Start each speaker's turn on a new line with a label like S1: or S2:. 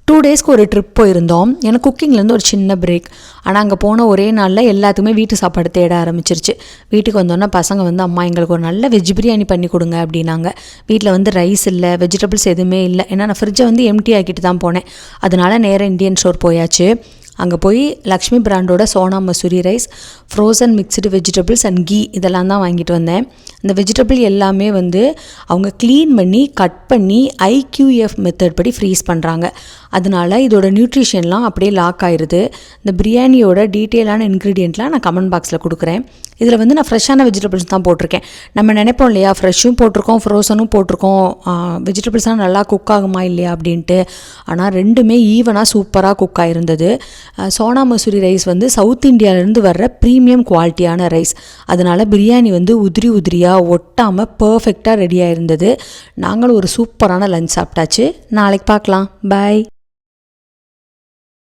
S1: 2 டேஸ்க்கு ஒரு ட்ரிப் போயிருந்தோம். எனக்கு குக்கிங்லேருந்து ஒரு சின்ன பிரேக். ஆனால் அங்கே போன ஒரே நாளில் எல்லாத்துக்குமே வீட்டு சாப்பாடு தேட ஆரம்பிச்சிருச்சு. வீட்டுக்கு வந்தோன்னா பசங்க வந்து அம்மா எங்களுக்கு ஒரு நல்ல வெஜ் பிரியாணி பண்ணி கொடுங்க அப்படின்னாங்க. வீட்டில் வந்து ரைஸ் இல்லை, வெஜிடபிள்ஸ் எதுவுமே இல்லை. ஏன்னா நான் ஃப்ரிட்ஜை வந்து எம்டி ஆக்கிட்டு தான் போனேன். அதனால நேராக இந்தியன் ஸ்டோர் போயாச்சு. அங்கே போய் லக்ஷ்மி பிராண்டோட Sona Masoori rice, frozen mixed vegetables and ghee இதெல்லாம் தான் வாங்கிட்டு வந்தேன். இந்த வெஜிடபிள் எல்லாமே வந்து அவங்க க்ளீன் பண்ணி கட் பண்ணி IQF மெத்தட் படி ஃப்ரீஸ் பண்ணுறாங்க. அதனால இதோட நியூட்ரிஷன்லாம் அப்படியே லாக் ஆயிடுது. இந்த பிரியாணியோட டீட்டெயிலான இன்க்ரீடியண்ட்லாம் நான் கமெண்ட் பாக்ஸில் கொடுக்குறேன். இதில் வந்து நான் ஃப்ரெஷ்ஷான வெஜிடபிள்ஸ் தான் போட்டிருக்கேன். நம்ம நினைப்போம் இல்லையா, ஃப்ரெஷ்ஷும் போட்டிருக்கோம் ஃப்ரோசனும் போட்டிருக்கோம், வெஜிடபிள்ஸ்லாம் நல்லா குக் ஆகுமா இல்லையா அப்படின்ட்டு. ஆனால் ரெண்டுமே ஈவனாக சூப்பராக குக் ஆகிருந்தது. சோனா மசூரி ரைஸ் வந்து சவுத் இந்தியாவிலேருந்து வர்ற ப்ரீமியம் குவாலிட்டியான ரைஸ். அதனால் பிரியாணி வந்து உதிரி உதிரியாக ஒட்டாமல் பர்ஃபெக்டாக ரெடியாக இருந்தது. நாங்களும் ஒரு சூப்பரான லஞ்ச் சாப்பிட்டாச்சு. நாளைக்கு பார்க்கலாம். பாய்.